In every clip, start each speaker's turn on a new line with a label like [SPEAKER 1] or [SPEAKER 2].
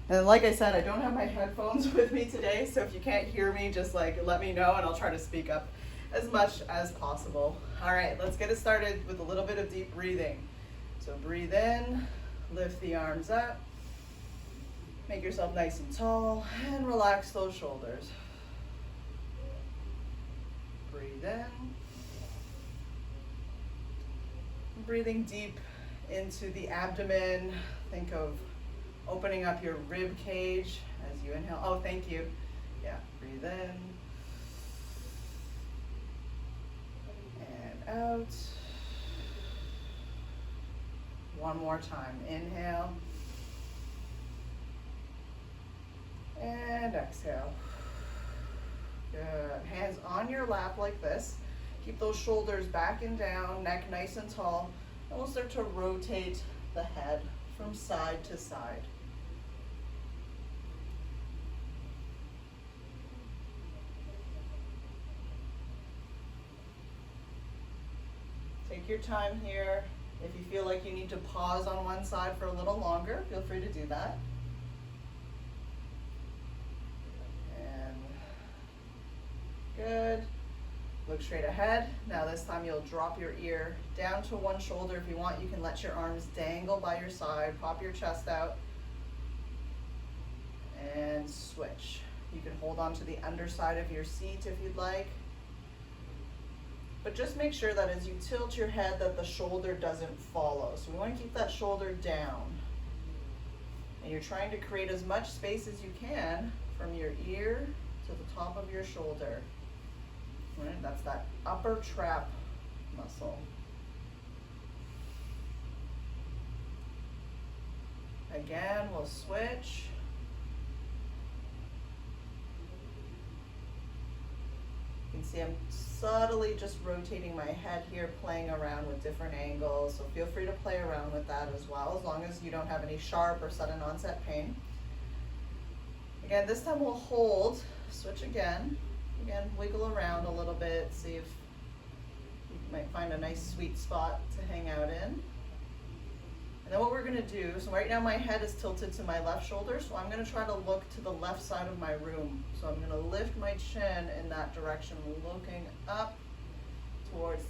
[SPEAKER 1] And like I said, I don't have my headphones with me today, so if you can't hear me, just like let me know and I'll try to speak up as much as possible. All right, let's get it started with a little bit of deep breathing. So breathe in, lift the arms up, make yourself nice and tall, and relax those shoulders. Breathe in. Breathing deep into the abdomen. Think of opening up your rib cage as you inhale. Oh, thank you. Yeah, breathe in and out. One more time. Inhale and exhale. Good. Hands on your lap like this. Keep those shoulders back and down, neck nice and tall. And we'll start to rotate the head from side to side. Take your time here. If you feel like you need to pause on one side for a little longer, feel free to do that. And good. Look straight ahead. Now this time you'll drop your ear down to one shoulder. If you want, you can let your arms dangle by your side, pop your chest out, and switch. You can hold on to the underside of your seat if you'd like. But just make sure that as you tilt your head that the shoulder doesn't follow. So we want to keep that shoulder down. And you're trying to create as much space as you can from your ear to the top of your shoulder. Right? That's that upper trap muscle. Again, we'll switch. You can see I'm subtly just rotating my head here, playing around with different angles. So feel free to play around with that as well, as long as you don't have any sharp or sudden onset pain. Again, this time we'll hold, switch again. Again, wiggle around a little bit, see if you might find a nice sweet spot to hang out in. And then what we're gonna do, so right now my head is tilted to my left shoulder, so I'm gonna try to look to the left side of my room. So I'm gonna lift my chin in that direction, looking up towards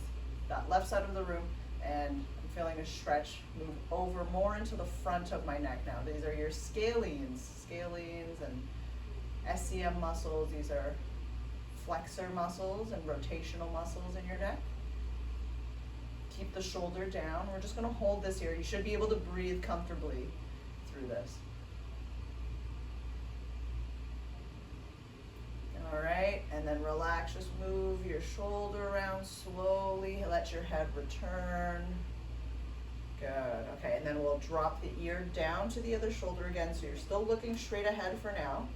[SPEAKER 1] that left side of the room, and I'm feeling a stretch move over more into the front of my neck now. These are your scalenes and SCM muscles. These are flexor muscles and rotational muscles in your neck. Keep the shoulder down. We're just going to hold this here. You should be able to breathe comfortably through this. All right, and then relax. Just move your shoulder around slowly. Let your head return. Good. Okay, and then we'll drop the ear down to the other shoulder again. So you're still looking straight ahead for now.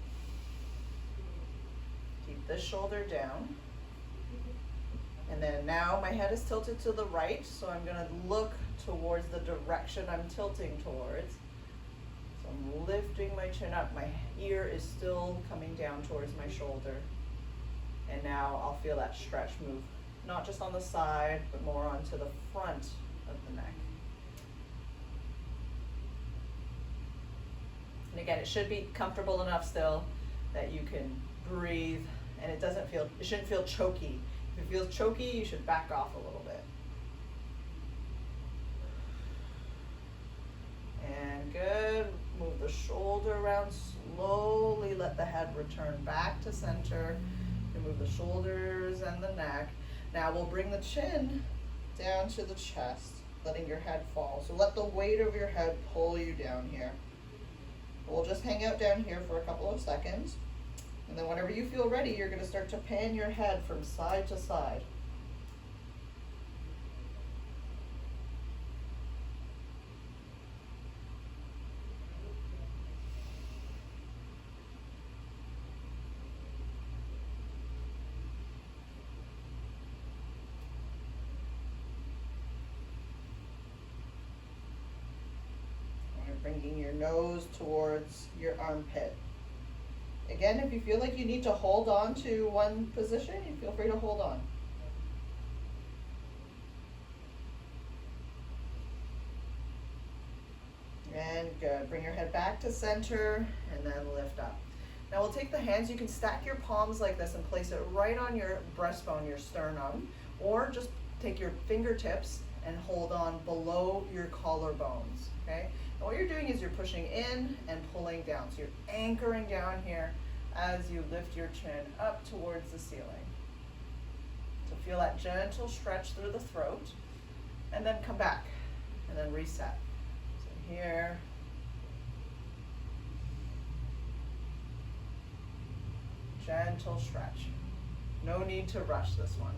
[SPEAKER 1] Keep this shoulder down. And then now my head is tilted to the right, so I'm going to look towards the direction I'm tilting towards. So I'm lifting my chin up. My ear is still coming down towards my shoulder. And now I'll feel that stretch move, not just on the side, but more onto the front of the neck. And again, it should be comfortable enough still that you can breathe, and it shouldn't feel choky. If it feels choky, you should back off a little bit. And good. Move the shoulder around slowly. Let the head return back to center. You can move the shoulders and the neck. Now we'll bring the chin down to the chest, letting your head fall. So let the weight of your head pull you down here. We'll just hang out down here for a couple of seconds. And then whenever you feel ready, you're going to start to pan your head from side to side. And you're bringing your nose towards your armpit. Again, if you feel like you need to hold on to one position, you feel free to hold on. And good. Bring your head back to center and then lift up. Now we'll take the hands, you can stack your palms like this and place it right on your breastbone, your sternum, or just take your fingertips and hold on below your collarbones, okay? And what you're doing is you're pushing in and pulling down. So you're anchoring down here as you lift your chin up towards the ceiling. So feel that gentle stretch through the throat, and then come back, and then reset. So here, gentle stretch. No need to rush this one.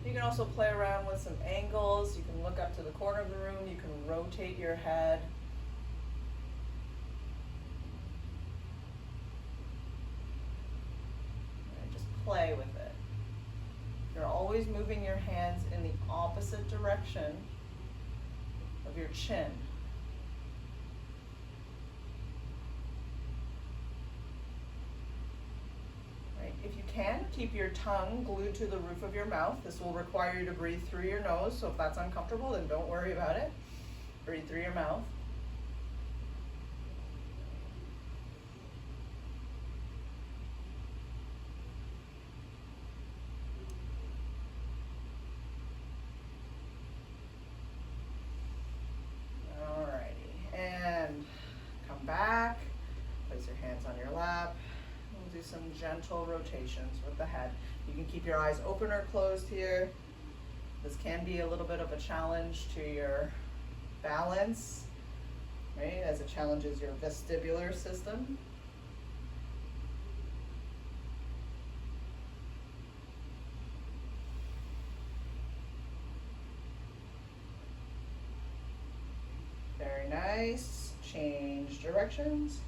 [SPEAKER 1] You can also play around with some angles. You can look up to the corner of the room. You can rotate your head. And just play with it. You're always moving your hands in the opposite direction of your chin. If you can, keep your tongue glued to the roof of your mouth. This will require you to breathe through your nose, so if that's uncomfortable, then don't worry about it. Breathe through your mouth. Alrighty, and come back. Place your hands on your lap. Do some gentle rotations with the head. You can keep your eyes open or closed here. This can be a little bit of a challenge to your balance, right? As it challenges your vestibular system. Very nice. Change directions.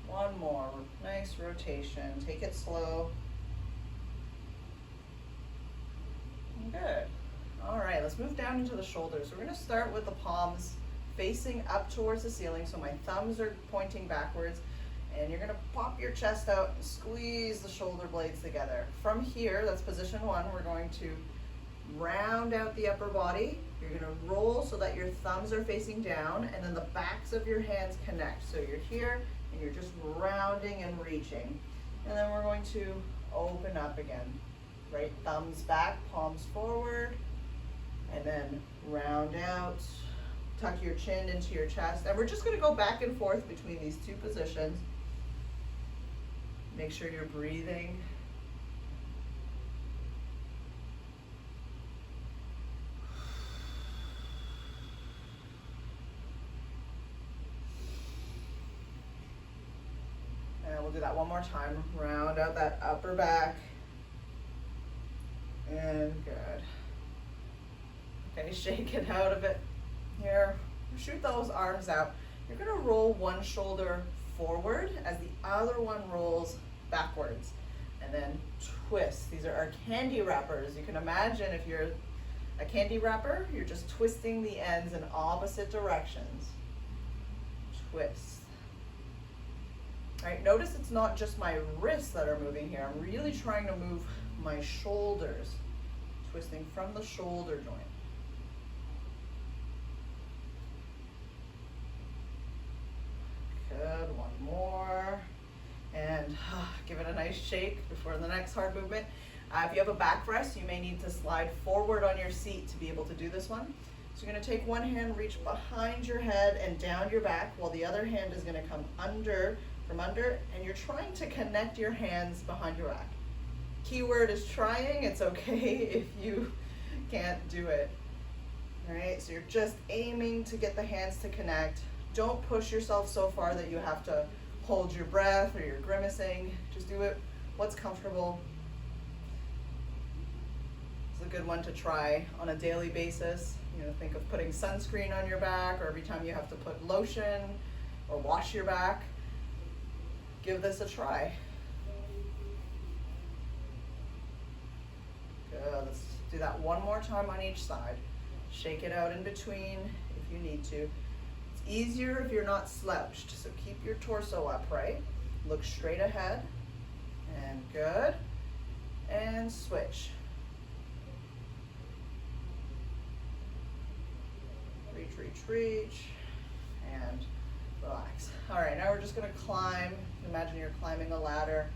[SPEAKER 1] One more, nice rotation. Take it slow. Good. All right, let's move down into the shoulders. We're gonna start with the palms facing up towards the ceiling, so my thumbs are pointing backwards, and you're gonna pop your chest out and squeeze the shoulder blades together. From here, that's position one, we're going to round out the upper body. You're gonna roll so that your thumbs are facing down, and then the backs of your hands connect. So you're here, and you're just rounding and reaching. And then we're going to open up again. Right thumbs back, palms forward, and then round out. Tuck your chin into your chest. And we're just gonna go back and forth between these two positions. Make sure you're breathing. We'll do that one more time. Round out that upper back. And good. Okay, shake it out of it. Here, shoot those arms out. You're gonna roll one shoulder forward as the other one rolls backwards. And then twist. These are our candy wrappers. You can imagine if you're a candy wrapper, you're just twisting the ends in opposite directions. Twist. All right, notice it's not just my wrists that are moving here. I'm really trying to move my shoulders, twisting from the shoulder joint. Good, one more. And give it a nice shake before the next hard movement. If you have a back rest, you may need to slide forward on your seat to be able to do this one. So you're gonna take one hand, reach behind your head and down your back, while the other hand is gonna come from under, and you're trying to connect your hands behind your back. Keyword is trying. It's okay if you can't do it. All right, so you're just aiming to get the hands to connect. Don't push yourself so far that you have to hold your breath or you're grimacing. Just do it what's comfortable. It's a good one to try on a daily basis. You know, think of putting sunscreen on your back, or every time you have to put lotion or wash your back. Give this a try. Good, let's do that one more time on each side. Shake it out in between if you need to. It's easier if you're not slouched. So keep your torso upright. Look straight ahead. And good. And switch. Reach, reach, reach. And relax. All right, now we're just gonna climb. Imagine you're climbing a ladder.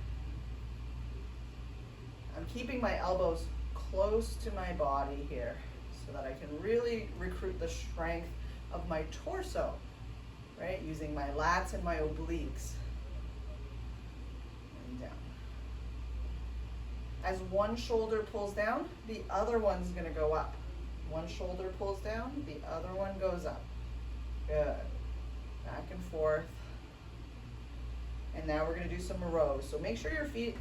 [SPEAKER 1] I'm keeping my elbows close to my body here so that I can really recruit the strength of my torso, right? Using my lats and my obliques. And down. As one shoulder pulls down, the other one's gonna go up. One shoulder pulls down, the other one goes up. Good. Back and forth. And now we're gonna do some rows. So make sure your feet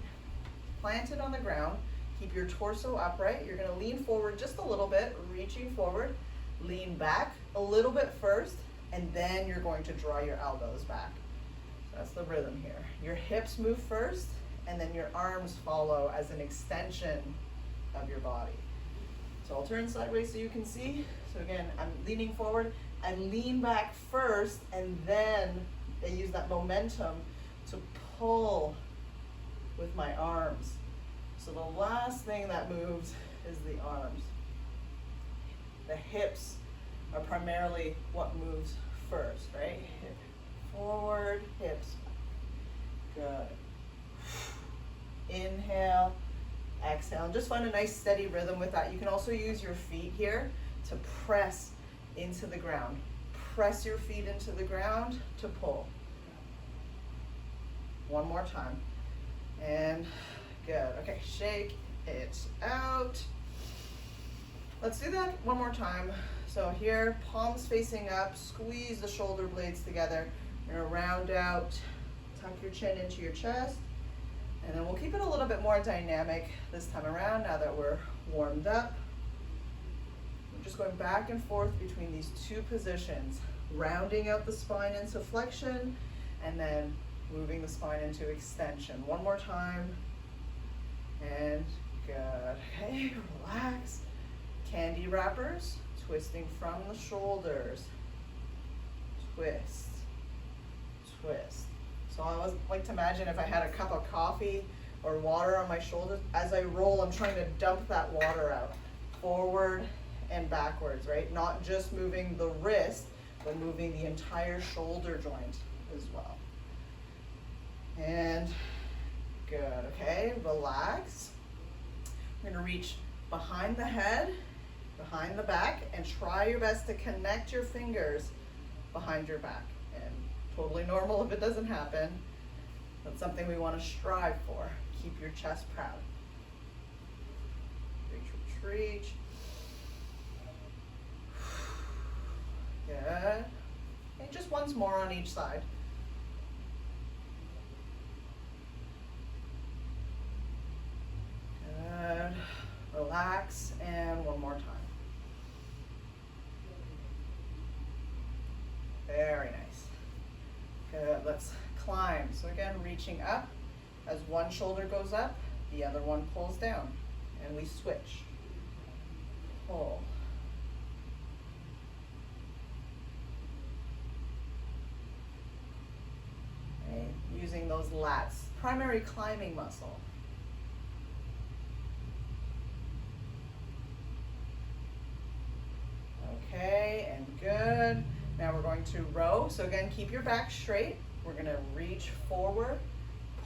[SPEAKER 1] planted on the ground. Keep your torso upright. You're gonna lean forward just a little bit, reaching forward. Lean back a little bit first, and then you're going to draw your elbows back. So that's the rhythm here. Your hips move first, and then your arms follow as an extension of your body. So I'll turn sideways so you can see. So again, I'm leaning forward. I lean back first, and then I use that momentum to pull with my arms. So the last thing that moves is the arms. The hips are primarily what moves first, right? Hip forward, hips back. Good. Inhale, exhale. And just find a nice steady rhythm with that. You can also use your feet here to press into the ground. Press your feet into the ground to pull. One more time. And good. Okay, shake it out. Let's do that one more time. So here, palms facing up, squeeze the shoulder blades together. You're gonna round out, tuck your chin into your chest, and then we'll keep it a little bit more dynamic this time around now that we're warmed up. We're just going back and forth between these two positions, rounding out the spine into flexion, and then moving the spine into extension. One more time, and good. Okay, relax. Candy wrappers, twisting from the shoulders. Twist, twist. So I always like to imagine if I had a cup of coffee or water on my shoulders, as I roll, I'm trying to dump that water out, forward and backwards, right? Not just moving the wrist, but moving the entire shoulder joint as well. And good, okay, relax. We're gonna reach behind the head, behind the back, and try your best to connect your fingers behind your back. And totally normal if it doesn't happen. That's something we want to strive for. Keep your chest proud. Reach, reach, reach. Good. And just once more on each side. Good. Relax, and one more time. Very nice. Good, let's climb. So again, reaching up. As one shoulder goes up, the other one pulls down. And we switch. Pull. Okay, using those lats, primary climbing muscle. Okay, and good. Now we're going to row. So again, keep your back straight. We're gonna reach forward,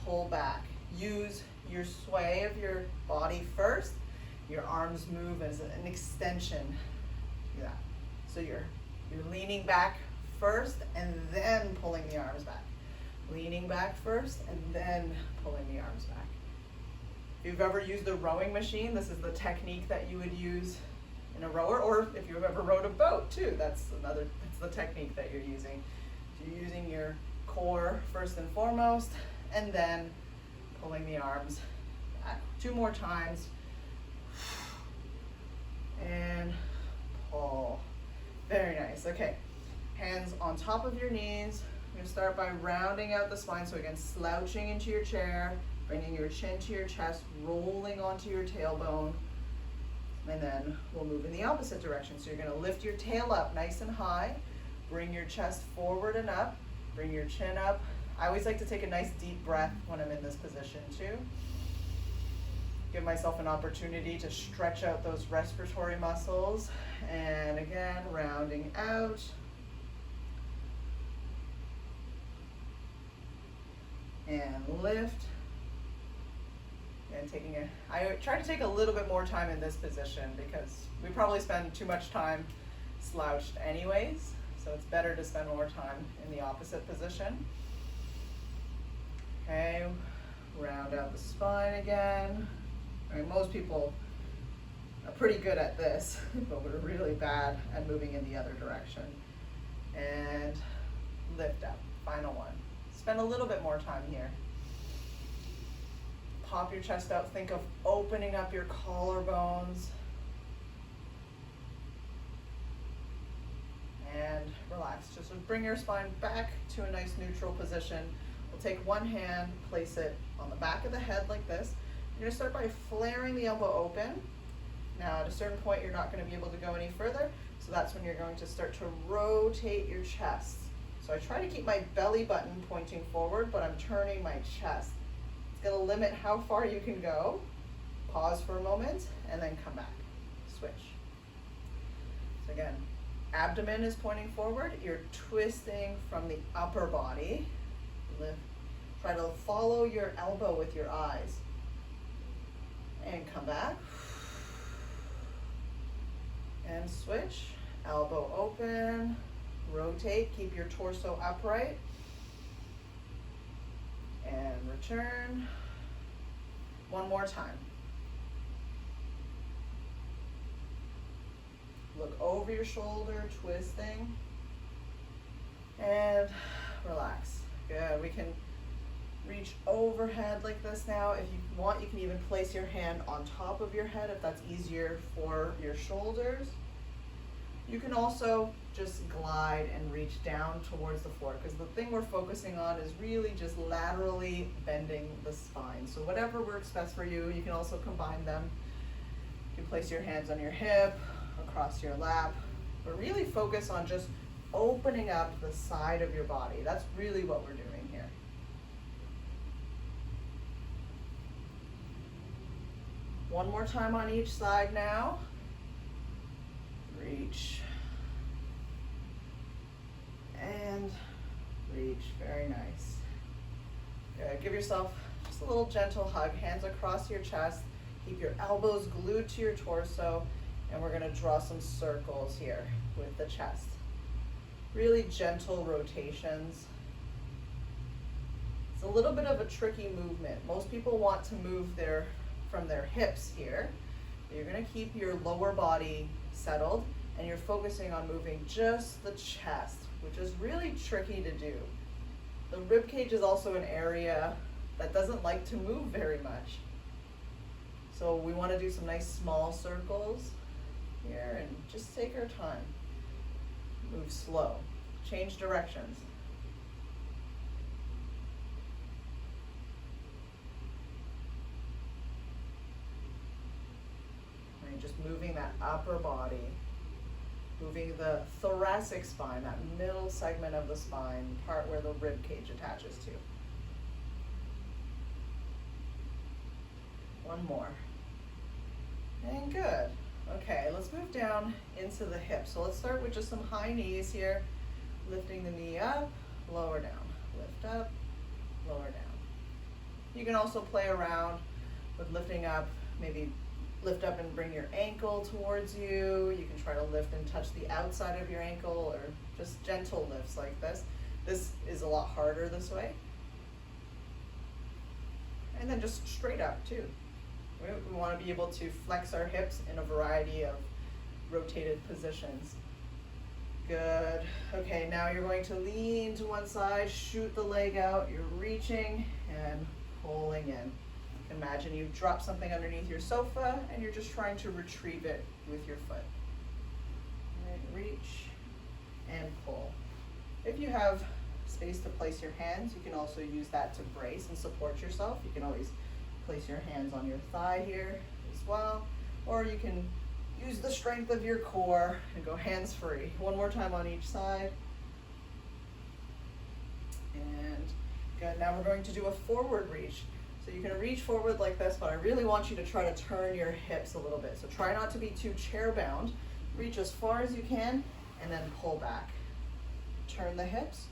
[SPEAKER 1] pull back. Use your sway of your body first. Your arms move as an extension. Yeah. So you're leaning back first and then pulling the arms back. Leaning back first and then pulling the arms back. If you've ever used a rowing machine, this is the technique that you would use in a rower, or if you've ever rowed a boat too, that's the technique that you're using. So you're using your core first and foremost, and then pulling the arms back. 2 more times. And pull. Very nice. Okay, hands on top of your knees. You're gonna start by rounding out the spine. So again, slouching into your chair, bringing your chin to your chest, rolling onto your tailbone. And then we'll move in the opposite direction. So you're gonna lift your tail up nice and high, Bring your chest forward and up. Bring your chin up. I always like to take a nice deep breath when I'm in this position too. Give myself an opportunity to stretch out those respiratory muscles. And again, rounding out. And lift. And I try to take a little bit more time in this position because we probably spend too much time slouched anyways. So it's better to spend more time in the opposite position. Okay, round out the spine again. I mean, most people are pretty good at this, but we're really bad at moving in the other direction. And lift up, final one. Spend a little bit more time here. Pop your chest out, think of opening up your collarbones. And relax, just bring your spine back to a nice neutral position. We'll take one hand, place it on the back of the head like this. You're gonna start by flaring the elbow open. Now at a certain point, you're not gonna be able to go any further, so that's when you're going to start to rotate your chest. So I try to keep my belly button pointing forward, but I'm turning my chest. It's gonna limit how far you can go. Pause for a moment, and then come back. Switch. So again, abdomen is pointing forward. You're twisting from the upper body. Lift. Try to follow your elbow with your eyes. And come back. And switch. Elbow open. Rotate. Keep your torso upright. And return. One more time. Look over your shoulder, twisting. And relax. Good. We can reach overhead like this now. If you want, you can even place your hand on top of your head if that's easier for your shoulders. You can also just glide and reach down towards the floor because the thing we're focusing on is really just laterally bending the spine. So whatever works best for you, you can also combine them. You can place your hands on your hip, across your lap, but really focus on just opening up the side of your body. That's really what we're doing here. One more time on each side now. Reach. And reach. Very nice. Good. Give yourself just a little gentle hug. Hands across your chest. Keep your elbows glued to your torso. And we're going to draw some circles here with the chest. Really gentle rotations. It's a little bit of a tricky movement. Most people want to move from their hips here. You're going to keep your lower body settled and you're focusing on moving just the chest, which is really tricky to do. The rib cage is also an area that doesn't like to move very much. So we want to do some nice small circles here and just take our time. Move slow. Change directions. And just moving that upper body, moving the thoracic spine, that middle segment of the spine, part where the rib cage attaches to. One more. And good. Okay, let's move down into the hips. So let's start with just some high knees here. Lifting the knee up, lower down. Lift up, lower down. You can also play around with lifting up, maybe lift up and bring your ankle towards you. You can try to lift and touch the outside of your ankle or just gentle lifts like this. This is a lot harder this way. And then just straight up too. We want to be able to flex our hips in a variety of rotated positions. Good. Okay, now you're going to lean to one side, shoot the leg out. You're reaching and pulling in. Imagine you've dropped something underneath your sofa and you're just trying to retrieve it with your foot. Right, reach and pull. If you have space to place your hands, you can also use that to brace and support yourself. You can always place your hands on your thigh here as well, or you can use the strength of your core and go hands free. One more time on each side. Good, now we're going to do a forward reach. So you can reach forward like this, but I really want you to try to turn your hips a little bit. So try not to be too chair bound. Reach as far as you can and then pull back. Turn the hips,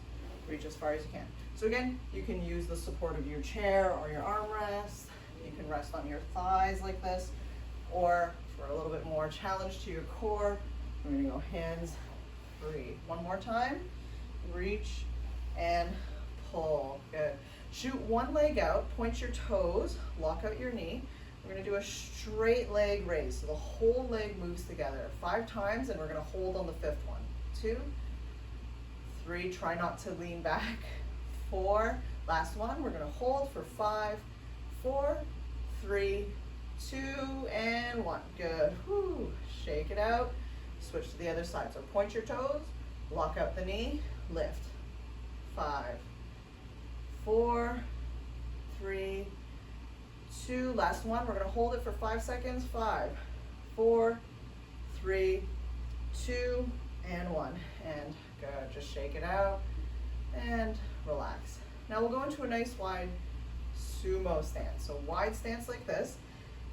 [SPEAKER 1] reach as far as you can. So again, you can use the support of your chair or your armrest. You can rest on your thighs like this, or for a little bit more challenge to your core, we're gonna go hands free. One more time, reach and pull, good. Shoot one leg out, point your toes, lock out your knee. We're gonna do a straight leg raise, so the whole leg moves together 5 times, and we're gonna hold on the 5th one. 2, 3, try not to lean back. 4, last one, we're gonna hold for 5, 4, 3, 2, and 1. Good, whew. Shake it out, switch to the other side. So point your toes, lock out the knee, lift. 5, 4, 3, 2, last one, we're gonna hold it for 5 seconds. 5, 4, 3, 2, and 1. And good, just shake it out and relax. Now we'll go into a nice wide sumo stance. So wide stance like this,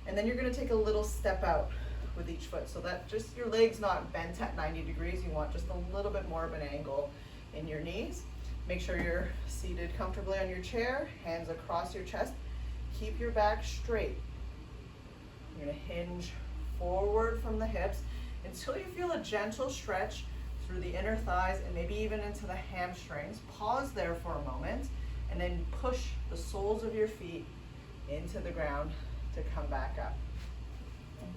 [SPEAKER 1] and then you're gonna take a little step out with each foot so that just your leg's not bent at 90 degrees. You want just a little bit more of an angle in your knees. Make sure you're seated comfortably on your chair, hands across your chest. Keep your back straight. You're gonna hinge forward from the hips until you feel a gentle stretch through the inner thighs and maybe even into the hamstrings. Pause there for a moment and then push the soles of your feet into the ground to come back up.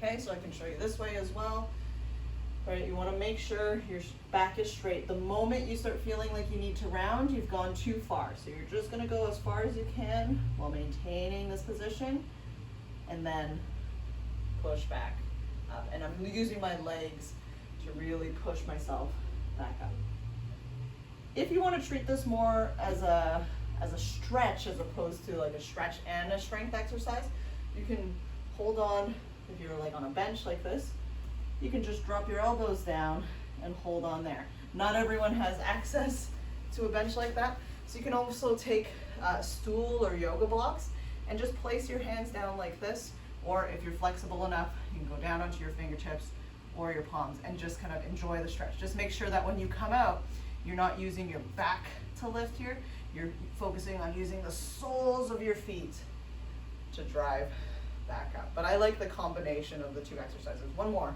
[SPEAKER 1] Okay, so I can show you this way as well. Right, you want to make sure your back is straight. The moment you start feeling like you need to round, you've gone too far. So you're just going to go as far as you can while maintaining this position, and then push back up. And I'm using my legs to really push myself back up. If you want to treat this more as a stretch as opposed to like a stretch and a strength exercise, you can hold on. If you're like on a bench like this, you can just drop your elbows down and hold on there. Not everyone has access to a bench like that, so you can also take a stool or yoga blocks and just place your hands down like this, or if you're flexible enough, you can go down onto your fingertips or your palms and just kind of enjoy the stretch. Just make sure that when you come out, you're not using your back to lift here, you're focusing on using the soles of your feet to drive back up. But I like the combination of the 2 exercises. One more.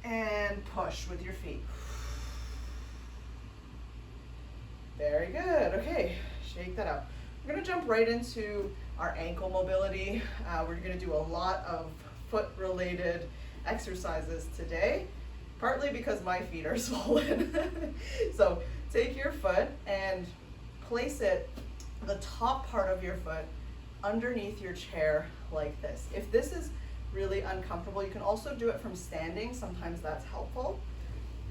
[SPEAKER 1] And push with your feet. Very good. Okay, shake that out. We're gonna jump right into our ankle mobility. We're gonna do a lot of foot-related exercises today, partly because my feet are swollen. So take your foot and place it, the top part of your foot, underneath your chair like this. If this is really uncomfortable, you can also do it from standing. Sometimes that's helpful.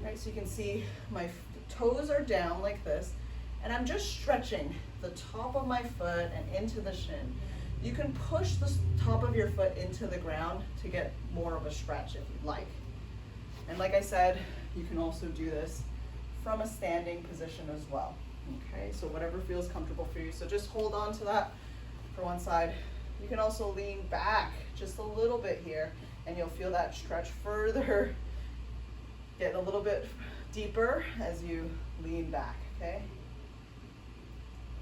[SPEAKER 1] Right, so you can see my toes are down like this, and I'm just stretching the top of my foot and into the shin. You can push the top of your foot into the ground to get more of a stretch if you'd like. And like I said, you can also do this from a standing position as well. Okay, so whatever feels comfortable for you. So just hold on to that for one side. You can also lean back just a little bit here, and you'll feel that stretch further, get a little bit deeper as you lean back, okay?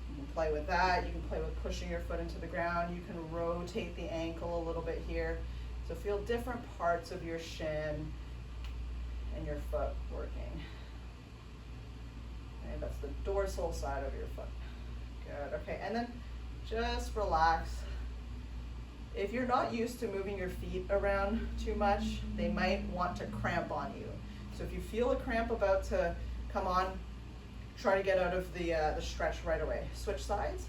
[SPEAKER 1] You can play with that. You can play with pushing your foot into the ground. You can rotate the ankle a little bit here. So feel different parts of your shin and your foot working. Okay, that's the dorsal side of your foot. Good, okay, and then just relax. If you're not used to moving your feet around too much, they might want to cramp on you. So if you feel a cramp about to come on, try to get out of the stretch right away. Switch sides.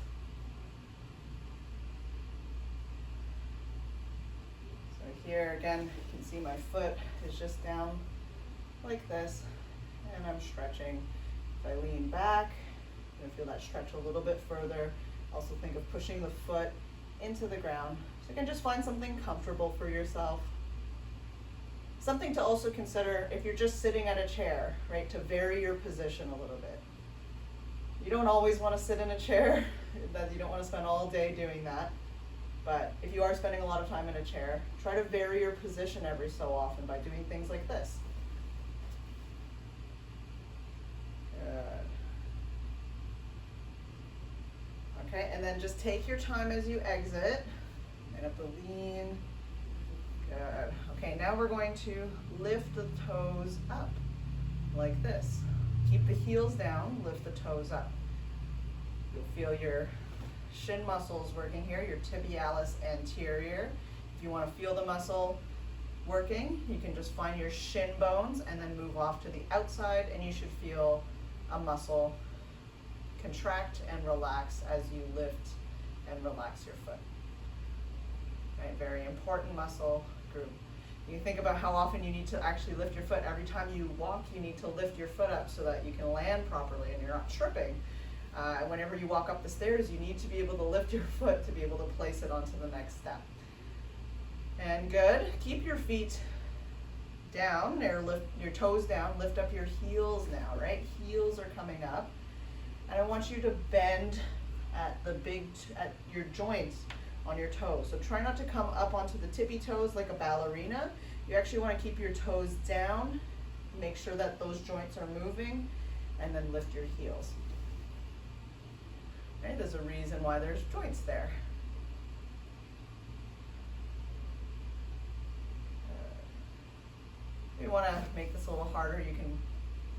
[SPEAKER 1] So here again, you can see my foot is just down like this, and I'm stretching. If I lean back, I'm gonna feel that stretch a little bit further. Also think of pushing the foot into the ground. So you can just find something comfortable for yourself. Something to also consider if you're just sitting at a chair, right, to vary your position a little bit. don't always want to sit in a chair, that you don't want to spend all day doing that. But if you are spending a lot of time in a chair, try to vary your position every so often by doing things like this. Good. Okay, and then just take your time as you exit. And up the lean. Good. Okay, now we're going to lift the toes up like this. Keep the heels down, lift the toes up. You'll feel your shin muscles working here, your tibialis anterior. If you want to feel the muscle working, you can just find your shin bones and then move off to the outside, and you should feel a muscle contract and relax as you lift and relax your foot. Right, very important muscle group. You think about how often you need to actually lift your foot. Every time you walk, you need to lift your foot up so that you can land properly and you're not tripping. Whenever you walk up the stairs, you need to be able to lift your foot to be able to place it onto the next step. And good. Keep your feet down, or lift your toes down. Lift up your heels now, right? Heels are coming up. And I want you to bend at at your joints on your toes. So try not to come up onto the tippy toes like a ballerina. You actually want to keep your toes down, make sure that those joints are moving, and then lift your heels. Okay, there's a reason why there's joints there. If you want to make this a little harder, you can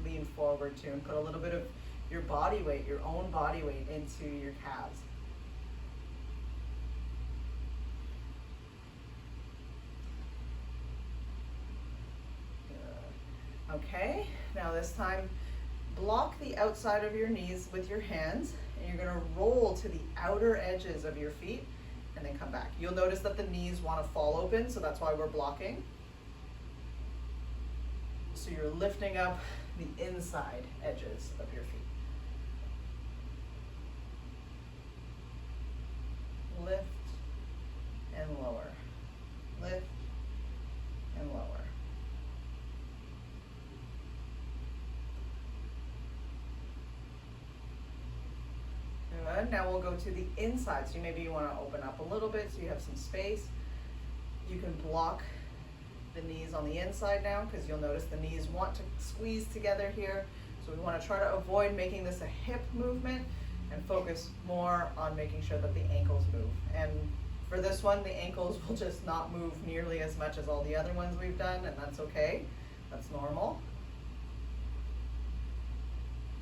[SPEAKER 1] lean forward too and put a little bit of your body weight, your own body weight, into your calves. Okay, now this time block the outside of your knees with your hands, and you're going to roll to the outer edges of your feet and then come back. You'll notice that the knees want to fall open, so that's why we're blocking. So you're lifting up the inside edges of your feet. Lift and lower. Lift and lower. Good. Now we'll go to the inside. So maybe you want to open up a little bit so you have some space. You can block the knees on the inside now, because you'll notice the knees want to squeeze together here. So we want to try to avoid making this a hip movement and focus more on making sure that the ankles move. And for this one, the ankles will just not move nearly as much as all the other ones we've done, and that's okay. That's normal.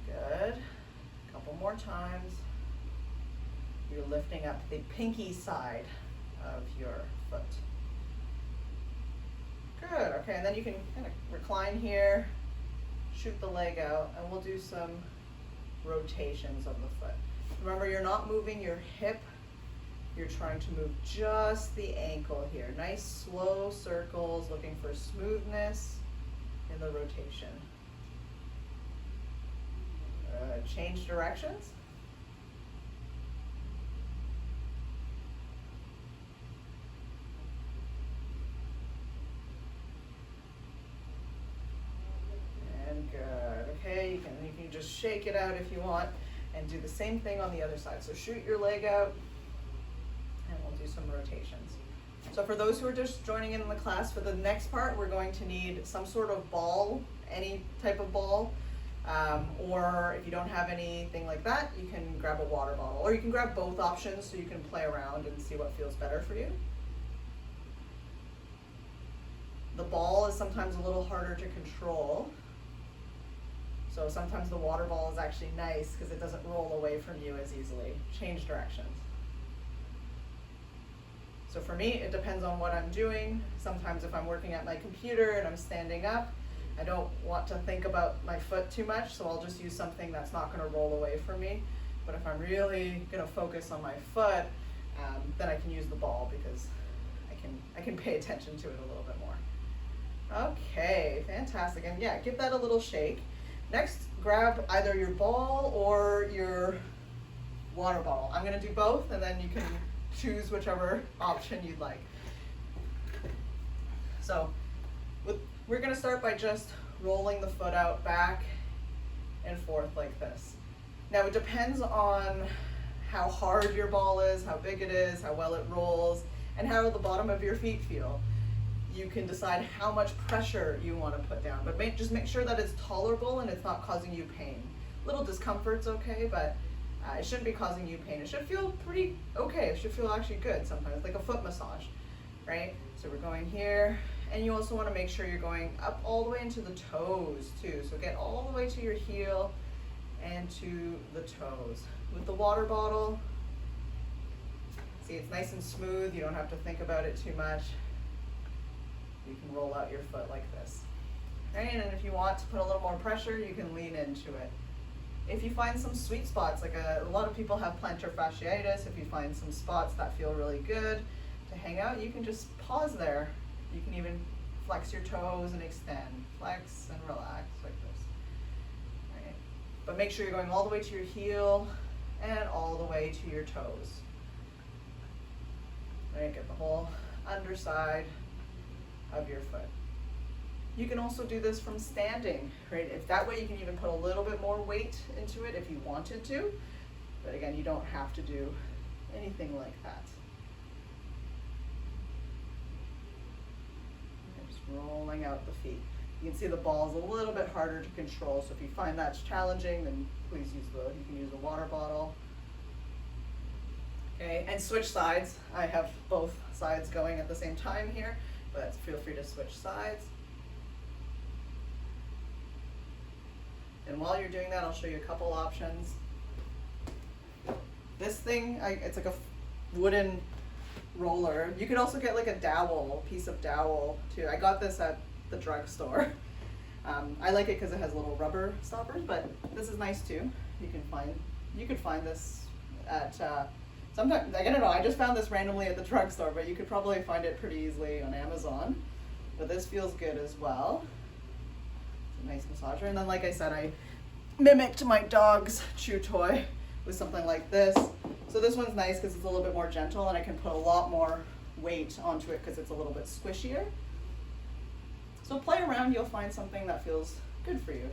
[SPEAKER 1] Good. A couple more times. You're lifting up the pinky side of your foot. Good, okay, and then you can kind of recline here, shoot the leg out, and we'll do some rotations of the foot. Remember, you're not moving your hip, you're trying to move just the ankle here. Nice slow circles, looking for smoothness in the rotation. Change directions. Okay, you can just shake it out if you want, and do the same thing on the other side. So shoot your leg out, and we'll do some rotations. So for those who are just joining in the class, for the next part, we're going to need some sort of ball, any type of ball, or if you don't have anything like that, you can grab a water bottle, or you can grab both options so you can play around and see what feels better for you. The ball is sometimes a little harder to control. So sometimes the water ball is actually nice because it doesn't roll away from you as easily. Change directions. So for me, it depends on what I'm doing. Sometimes if I'm working at my computer and I'm standing up, I don't want to think about my foot too much, so I'll just use something that's not going to roll away from me. But if I'm really going to focus on my foot, then I can use the ball because I can pay attention to it a little bit more. Okay, fantastic. And yeah, give that a little shake. Next, grab either your ball or your water bottle. I'm going to do both, and then you can choose whichever option you'd like. So we're going to start by just rolling the foot out back and forth like this. Now it depends on how hard your ball is, how big it is, how well it rolls, and how the bottom of your feet feel. You can decide how much pressure you want to put down, but just make sure that it's tolerable and it's not causing you pain. Little discomfort's okay, but it shouldn't be causing you pain. It should feel pretty okay. It should feel actually good sometimes, like a foot massage, right? So we're going here, and you also want to make sure you're going up all the way into the toes too. So get all the way to your heel and to the toes. With the water bottle, see, it's nice and smooth. You don't have to think about it too much. You can roll out your foot like this. Right? And if you want to put a little more pressure, you can lean into it. If you find some sweet spots, like a lot of people have plantar fasciitis, if you find some spots that feel really good to hang out, you can just pause there. You can even flex your toes and extend. Flex and relax like this. Right? But make sure you're going all the way to your heel and all the way to your toes. Right? Get the whole underside of your foot. You can also do this from standing, right? If that way you can even put a little bit more weight into it if you wanted to. But again, you don't have to do anything like that. Just rolling out the feet. You can see the ball's a little bit harder to control, so if you find that's challenging, then please you can use a water bottle. Okay, and switch sides. I have both sides going at the same time here, but feel free to switch sides. And while you're doing that, I'll show you a couple options. This thing, it's like a wooden roller. You could also get like a dowel, piece of dowel too. I got this at the drugstore. I like it because it has little rubber stoppers, but this is nice too. You could find this at sometimes, I don't know, I just found this randomly at the drugstore, but you could probably find it pretty easily on Amazon. But this feels good as well. Nice massager. And then, like I said, I mimicked my dog's chew toy with something like this. So this one's nice because it's a little bit more gentle and I can put a lot more weight onto it because it's a little bit squishier. So play around, you'll find something that feels good for you.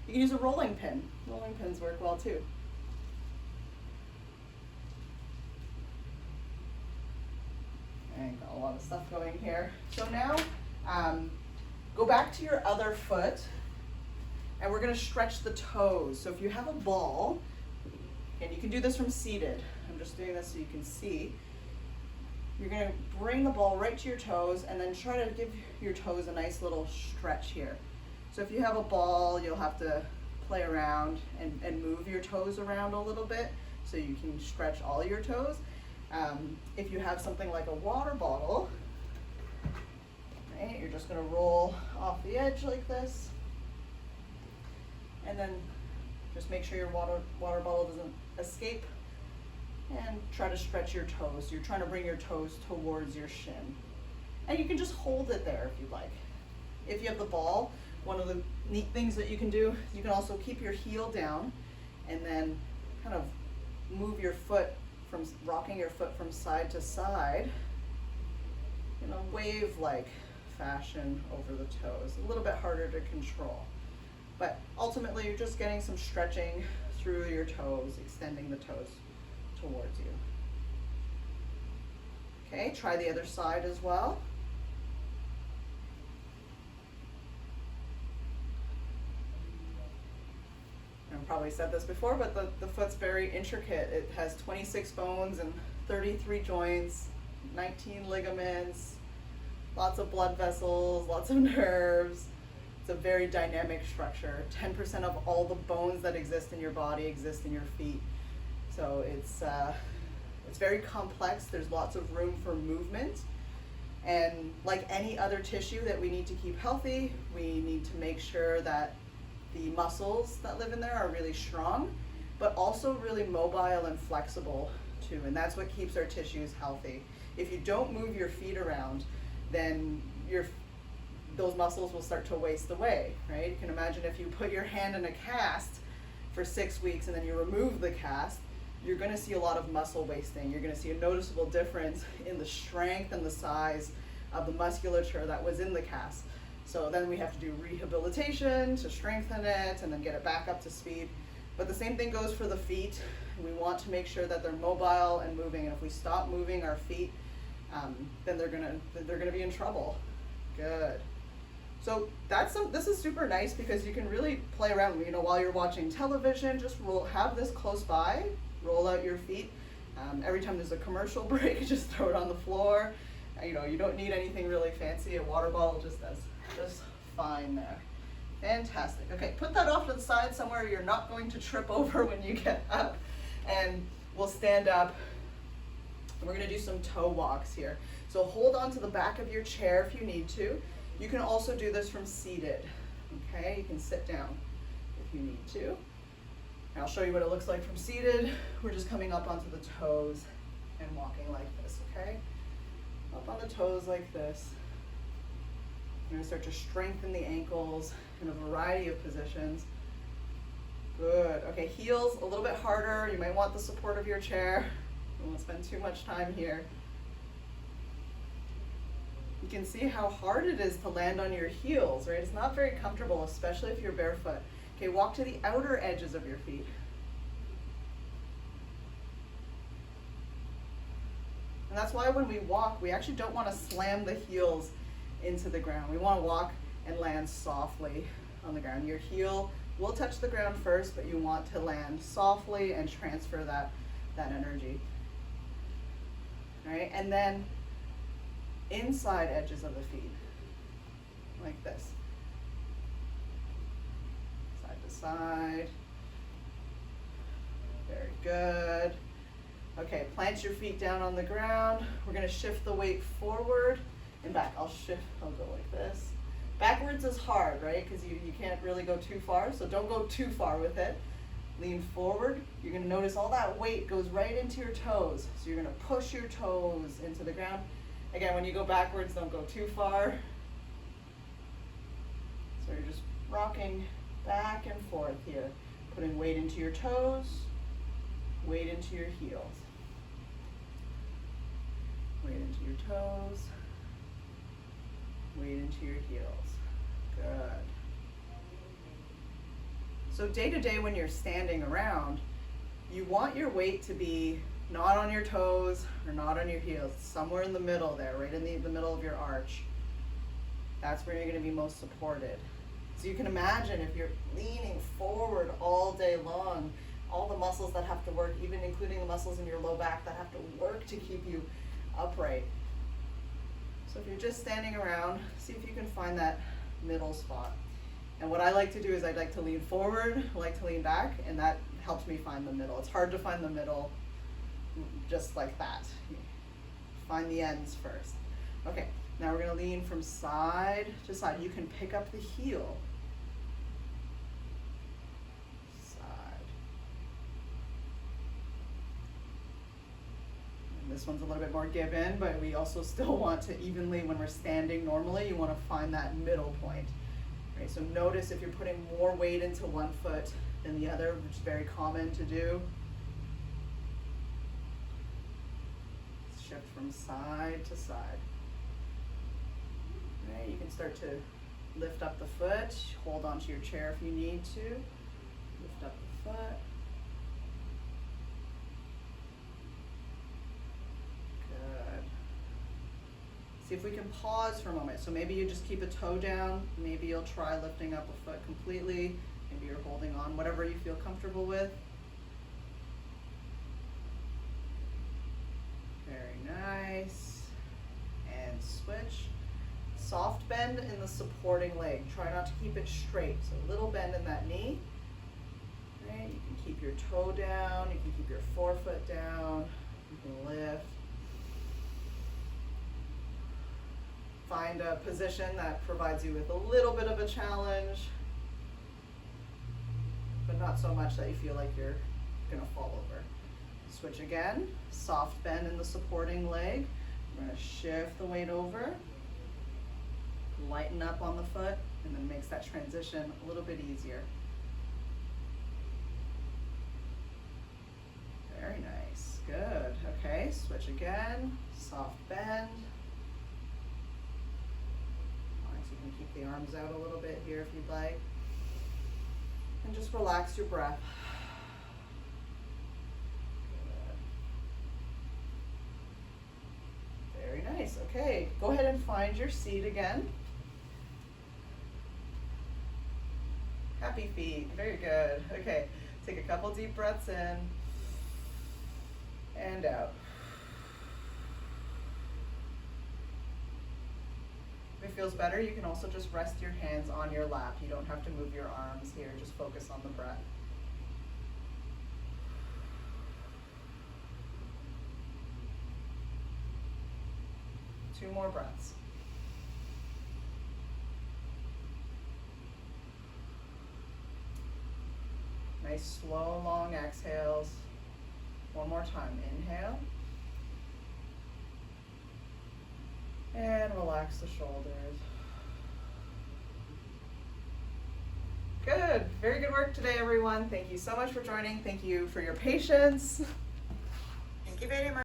[SPEAKER 1] You can use a rolling pin. Rolling pins work well too. And got a lot of stuff going here. So now, go back to your other foot, and we're going to stretch the toes. So if you have a ball, and you can do this from seated, I'm just doing this so you can see, you're going to bring the ball right to your toes, and then try to give your toes a nice little stretch here. So if you have a ball, you'll have to play around and move your toes around a little bit so you can stretch all your toes. If you have something like a water bottle, right, you're just going to roll off the edge like this, and then just make sure your water bottle doesn't escape, and try to stretch your toes. You're trying to bring your toes towards your shin, and you can just hold it there if you'd like. If you have the ball, one of the neat things that you can do, you can also keep your heel down and then kind of move your foot from rocking your foot from side to side in a wave-like fashion over the toes. A little bit harder to control, but ultimately you're just getting some stretching through your toes, extending the toes towards you. Okay, try the other side as well. I've probably said this before, but the foot's very intricate. It has 26 bones and 33 joints, 19 ligaments, lots of blood vessels, lots of nerves. It's a very dynamic structure. 10% of all the bones that exist in your body exist in your feet. So it's very complex. There's lots of room for movement. And like any other tissue that we need to keep healthy, we need to make sure that the muscles that live in there are really strong, but also really mobile and flexible too. And that's what keeps our tissues healthy. If you don't move your feet around, then those muscles will start to waste away, right? You can imagine if you put your hand in a cast for 6 weeks and then you remove the cast, you're going to see a lot of muscle wasting. You're going to see a noticeable difference in the strength and the size of the musculature that was in the cast. So then we have to do rehabilitation to strengthen it and then get it back up to speed. But the same thing goes for the feet. We want to make sure that they're mobile and moving, and if we stop moving our feet, then they're gonna be in trouble. Good. So this is super nice because you can really play around. You know, while you're watching television, just have this close by. Roll out your feet. Every time there's a commercial break, just throw it on the floor. You know, you don't need anything really fancy. A water bottle just does just fine there. Fantastic. Okay, put that off to the side somewhere you're not going to trip over when you get up. And we'll stand up. And we're going to do some toe walks here. So hold on to the back of your chair if you need to. You can also do this from seated. Okay, you can sit down if you need to. And I'll show you what it looks like from seated. We're just coming up onto the toes and walking like this, okay? Up on the toes like this. You're gonna start to strengthen the ankles in a variety of positions. Good. Okay, heels a little bit harder. You might want the support of your chair. We won't spend too much time here. You can see how hard it is to land on your heels, right? It's not very comfortable, especially if you're barefoot. Okay, walk to the outer edges of your feet. And that's why when we walk, we actually don't want to slam the heels into the ground. We want to walk and land softly on the ground. Your heel will touch the ground first, but you want to land softly and transfer that energy. All right, and then inside edges of the feet, like this. Side to side. Very good. Okay, plant your feet down on the ground. We're gonna shift the weight forward and back. I'll go like this. Backwards is hard, right? Because you can't really go too far, so don't go too far with it. Lean forward. You're gonna notice all that weight goes right into your toes. So you're gonna push your toes into the ground. Again, when you go backwards, don't go too far. So you're just rocking back and forth here. Putting weight into your toes, weight into your heels. Weight into your toes, weight into your heels. Good. So day to day when you're standing around, you want your weight to be not on your toes or not on your heels, somewhere in the middle there, right in the middle of your arch. That's where you're going to be most supported. So you can imagine if you're leaning forward all day long, all the muscles that have to work, even including the muscles in your low back that have to work to keep you upright. So if you're just standing around, see if you can find that middle spot. And what I like to do is I like to lean forward, I like to lean back, and that helps me find the middle. It's hard to find the middle just like that. Find the ends first. Okay, now we're going to lean from side to side. You can pick up the heel. This one's a little bit more given, but we also still want to evenly, when we're standing normally, you want to find that middle point. Right, so notice if you're putting more weight into one foot than the other, which is very common to do. Shift from side to side. Right, you can start to lift up the foot, hold onto your chair if you need to. Lift up the foot. See if we can pause for a moment. So maybe you just keep a toe down. Maybe you'll try lifting up a foot completely. Maybe you're holding on, whatever you feel comfortable with. Very nice. And switch. Soft bend in the supporting leg. Try not to keep it straight. So a little bend in that knee. Right? You can keep your toe down. You can keep your forefoot down. You can lift. Find a position that provides you with a little bit of a challenge, but not so much that you feel like you're gonna fall over. Switch again, soft bend in the supporting leg. We're gonna shift the weight over, lighten up on the foot, and then makes that transition a little bit easier. Very nice, good. Okay, switch again, soft bend. Keep the arms out a little bit here if you'd like. And just relax your breath. Nice, okay. Go ahead and find your seat again. Happy feet, very good. Okay, take a couple deep breaths in and out. If it feels better, you can also just rest your hands on your lap. You don't have to move your arms here, just focus on the breath. Two more breaths. Nice, slow, long exhales. One more time. Inhale. And relax the shoulders. Good. Very good work today, everyone. Thank you so much for joining. Thank you for your patience.
[SPEAKER 2] Thank you very much.